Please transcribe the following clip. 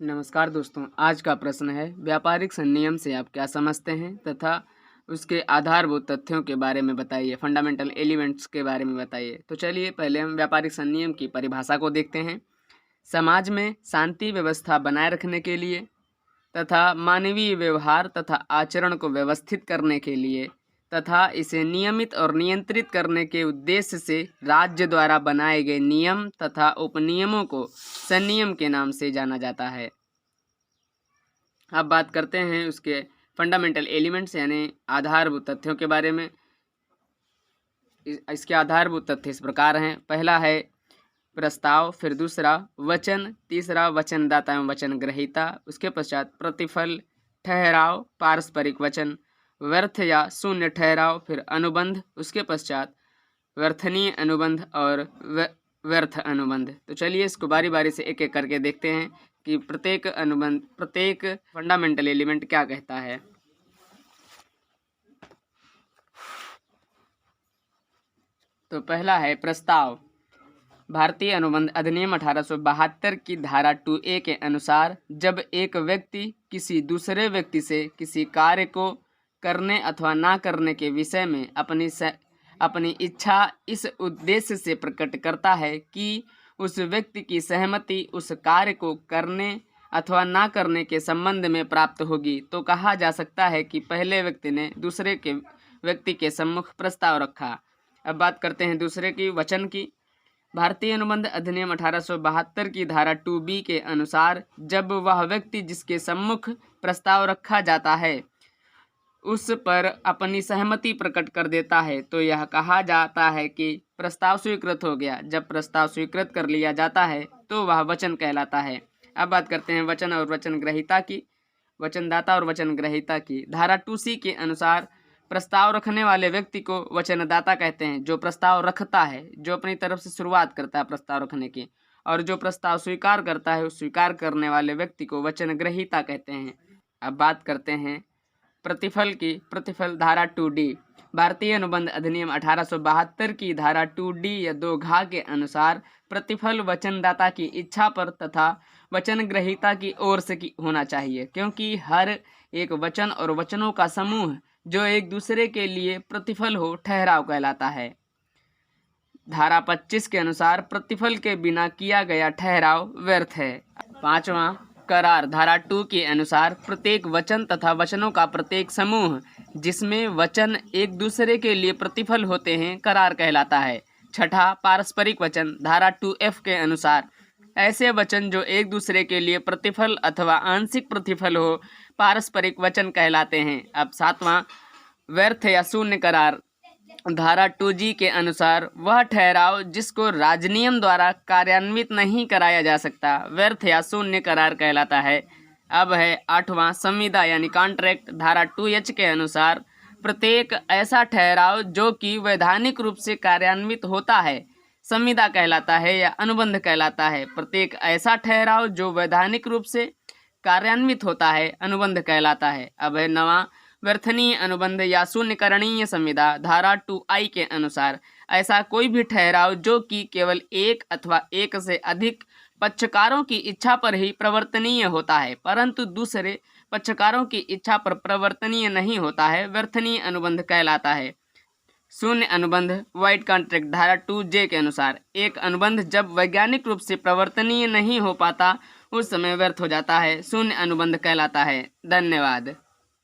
नमस्कार दोस्तों, आज का प्रश्न है व्यापारिक संनियम से आप क्या समझते हैं तथा उसके आधारभूत तथ्यों के बारे में बताइए। फंडामेंटल एलिमेंट्स के बारे में बताइए। तो चलिए पहले हम व्यापारिक संनियम की परिभाषा को देखते हैं। समाज में शांति व्यवस्था बनाए रखने के लिए तथा मानवीय व्यवहार तथा आचरण को व्यवस्थित करने के लिए तथा इसे नियमित और नियंत्रित करने के उद्देश्य से राज्य द्वारा बनाए गए नियम तथा उपनियमों को संनियम के नाम से जाना जाता है। अब बात करते हैं उसके फंडामेंटल एलिमेंट्स यानी आधारभूत तथ्यों के बारे में। इसके आधारभूत तथ्य इस प्रकार हैं। पहला है प्रस्ताव, फिर दूसरा वचन, तीसरा वचनदाता एवं वचन ग्रहीता, उसके पश्चात प्रतिफल, ठहराव, पारस्परिक वचन, व्यर्थ या शून्य ठहराव, फिर अनुबंध, उसके पश्चात व्यर्थनीय अनुबंध और व्यर्थ अनुबंध। तो चलिए इसको बारी बारी से एक एक करके देखते हैं कि प्रत्येक अनुबंध, प्रत्येक फंडामेंटल एलिमेंट क्या कहता है। तो पहला है प्रस्ताव। भारतीय अनुबंध अधिनियम 1872 की धारा 2A के अनुसार जब एक व्यक्ति किसी दूसरे व्यक्ति से किसी कार्य को करने अथवा ना करने के विषय में अपनी इच्छा इस उद्देश्य से प्रकट करता है कि उस व्यक्ति की सहमति उस कार्य को करने अथवा ना करने के संबंध में प्राप्त होगी, तो कहा जा सकता है कि पहले व्यक्ति ने दूसरे के व्यक्ति के सम्मुख प्रस्ताव रखा। अब बात करते हैं दूसरे की, वचन की। भारतीय अनुबंध अधिनियम 1872 की धारा 2B के अनुसार जब वह व्यक्ति जिसके सम्मुख प्रस्ताव रखा जाता है उस पर अपनी सहमति प्रकट कर देता है, तो यह कहा जाता है कि प्रस्ताव स्वीकृत हो गया। जब प्रस्ताव स्वीकृत कर लिया जाता है तो वह वचन कहलाता है। अब बात करते हैं वचन और वचन ग्रहीता की, वचनदाता और वचन ग्रहीता की। धारा 2C के अनुसार प्रस्ताव रखने वाले व्यक्ति को वचनदाता कहते हैं, जो प्रस्ताव रखता है, जो अपनी तरफ से शुरुआत करता है प्रस्ताव रखने की, और जो प्रस्ताव स्वीकार करता है उस स्वीकार करने वाले व्यक्ति को वचन ग्रहीता कहते हैं। अब बात करते हैं प्रतिफल की। प्रतिफल धारा 2D भारतीय अनुबंध अधिनियम 1872 की धारा 2D या 2 के अनुसार प्रतिफल वचनदाता की इच्छा पर तथा वचन ग्रहीता की ओर से होना चाहिए, क्योंकि हर एक वचन और वचनों का समूह जो एक दूसरे के लिए प्रतिफल हो ठहराव कहलाता है। धारा 25 के अनुसार प्रतिफल के बिना किया गया ठहराव व्यर्थ है। पांचवा करार। धारा 2 के अनुसार प्रत्येक वचन तथा वचनों का प्रत्येक समूह जिसमें वचन एक दूसरे के लिए प्रतिफल होते हैं करार कहलाता है। छठा पारस्परिक वचन। धारा 2F के अनुसार ऐसे वचन जो एक दूसरे के लिए प्रतिफल अथवा आंशिक प्रतिफल हो पारस्परिक वचन कहलाते हैं। अब सातवां व्यर्थ या शून्य करार। धारा 2G के अनुसार वह ठहराव जिसको राजनियम द्वारा कार्यान्वित नहीं कराया जा सकता व्यर्थ या शून्य करार कहलाता है। अब है आठवां संविदा यानी कॉन्ट्रैक्ट। धारा 2H के अनुसार प्रत्येक ऐसा ठहराव जो कि वैधानिक रूप से कार्यान्वित होता है संविदा कहलाता है या अनुबंध कहलाता है। प्रत्येक ऐसा ठहराव जो वैधानिक रूप से कार्यान्वित होता है अनुबंध कहलाता है। अब है नवा व्यर्थनीय अनुबंध या शून्यकरणीय संविदा। धारा 2I के अनुसार ऐसा कोई भी ठहराव जो कि केवल एक अथवा एक से अधिक पक्षकारों की इच्छा पर ही प्रवर्तनीय होता है परंतु दूसरे पक्षकारों की इच्छा पर प्रवर्तनीय नहीं होता है व्यर्थनीय अनुबंध कहलाता है। शून्य अनुबंध वाइड कॉन्ट्रैक्ट। धारा 2J के अनुसार एक अनुबंध जब वैज्ञानिक रूप से प्रवर्तनीय नहीं हो पाता उस समय व्यर्थ हो जाता है, शून्य अनुबंध कहलाता है। धन्यवाद।